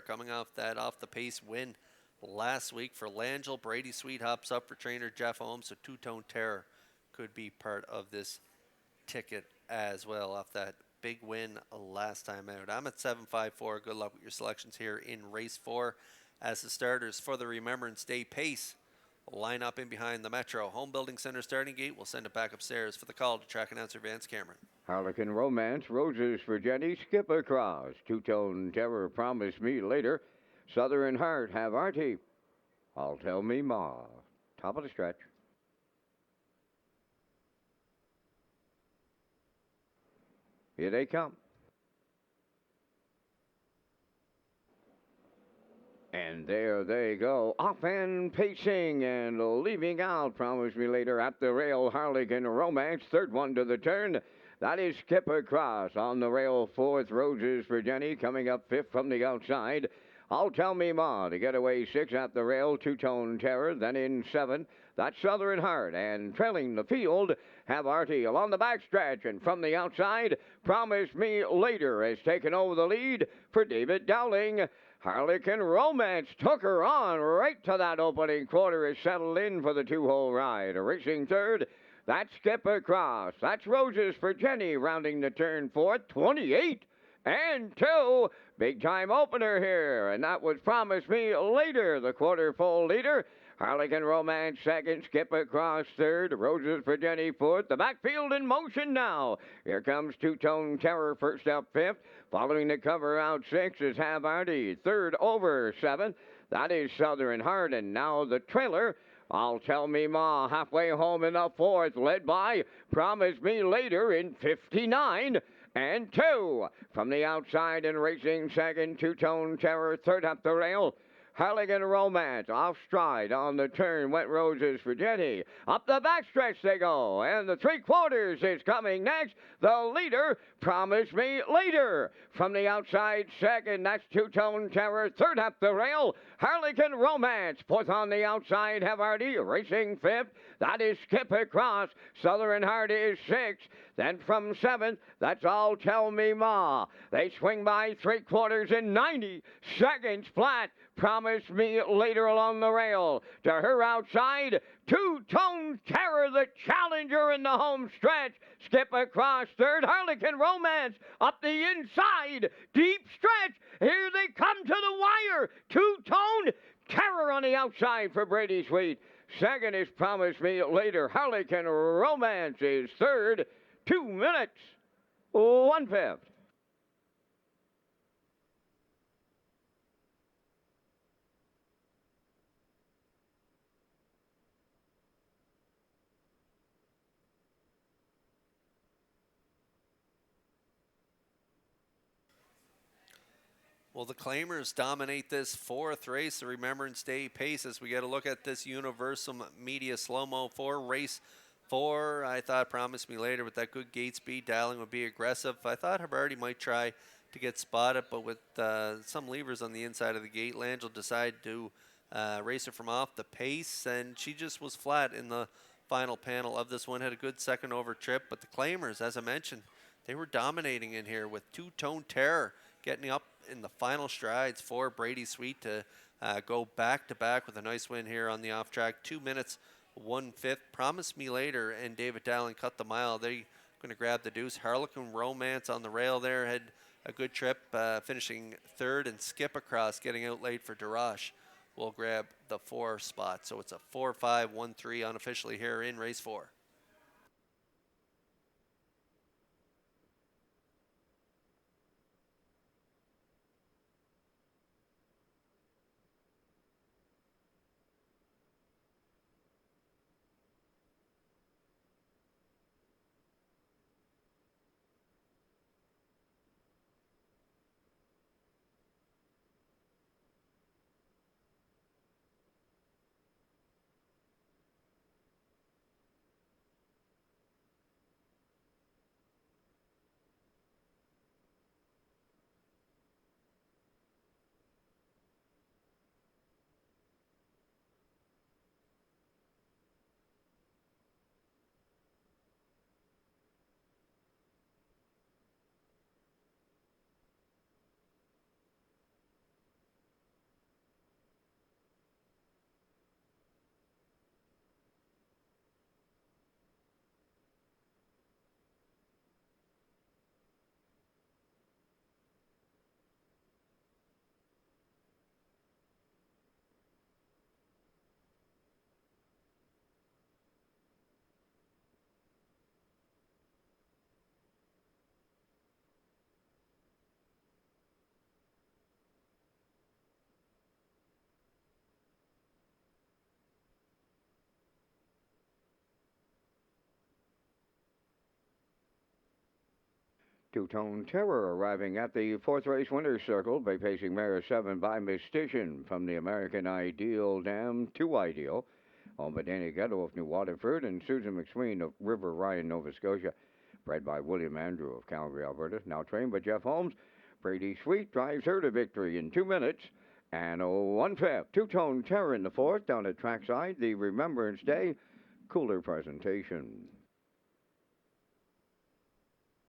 coming off the pace win last week for Langell. Brady Sweet hops up for trainer Jeff Holmes, so Two-Tone Terror could be part of this ticket as well off that big win last time out. I'm at 754. Good luck with your selections here in race 4 as the starters for the Remembrance Day pace line up in behind the Metro. Home Building Center starting gate. We'll send it back upstairs for the call to track announcer Vance Cameron. Harlequin Romance, Roses for Jenny, Skip Across, Two-Tone Terror, Promise Me Later, Southern Heart, Have Artie, I'll Tell Me Ma. Top of the stretch. Here they come. And there they go, off and pacing and leaving out, Promise Me Later at the rail, Harlequin Romance, third one to the turn. That is Skip Across on the rail, fourth, Roses for Jenny, coming up fifth from the outside. I'll Tell Me Ma to get away six at the rail, Two-Tone Terror, then in seven, that's Southern Heart, and trailing the field, Have Artie along the backstretch, and from the outside, Promise Me Later has taken over the lead for David Dowling. Harlequin Romance took her on right to that opening quarter, is settled in for the two-hole ride. Racing third, that's Skip Across. That's Roses for Jenny rounding the turn fourth, 28 and 2. Big time opener here, and that was Promise Me Later, the quarter full leader. Harlequin Romance second, Skip Across third, Roses for Jenny fourth. The backfield in motion now. Here comes Two-Tone Terror first up fifth. Following the cover out six is Have Artie. Third over seventh. That is Southern Heart, and now the trailer. I'll Tell Me Ma halfway home in the fourth, led by Promise Me Later in 59 and 2. From the outside and racing second, Two-Tone Terror third up the rail. Harlequin Romance off stride on the turn, went Roses for Jenny. Up the backstretch they go, and the three-quarters is coming next. The leader, Promise Me Later. From the outside second, that's Two-Tone Terror. Third up the rail, Harlequin Romance. Fourth on the outside, Have Artie racing fifth. That is Skip Across. Southern Heart is sixth. Then from seventh, that's I'll Tell Me Ma. They swing by three-quarters in 90 seconds flat. Promise Me Later along the rail. To her outside, Two-Tone Terror, the challenger in the home stretch. Skip Across third, Harlequin Romance up the inside. Deep stretch. Here they come to the wire. Two-Tone Terror on the outside for Brady Sweet. Second is Promise Me Later. Harlequin Romance is third. 2 minutes, 1/5. Well, the Claimers dominate this fourth race, the Remembrance Day pace, as we get a look at this Universal Media slow-mo for race 4. I thought Promise Me Later with that good gate speed, Dowling would be aggressive. I thought Habarty might try to get spotted, but with some levers on the inside of the gate, Langell decided to race her from off the pace, and she just was flat in the final panel of this one. Had a good second over trip, but the Claimers, as I mentioned, they were dominating in here with Two-Tone Terror getting up in the final strides for Brady Sweet to go back-to-back with a nice win here on the off-track. 2 minutes, 1/5. Promise Me Later and David Dowling cut the mile. They're going to grab the deuce. Harlequin Romance on the rail there had a good trip, finishing third, and Skip Across getting out late for Darash will grab the 4 spot. So it's a 4-5-1-3 unofficially here in race 4. Two-Tone Terror arriving at the fourth race winner's circle by pacing mare 7 by Mystition from the American Ideal Dam to Ideal. Owned by Danny Ghetto of New Waterford and Susan McSween of River Ryan, Nova Scotia. Bred by William Andrew of Calgary, Alberta. Now trained by Jeff Holmes. Brady Sweet drives her to victory in 2 minutes. And 1/5. Two-Tone Terror in the fourth down at trackside. The Remembrance Day Cooler presentation.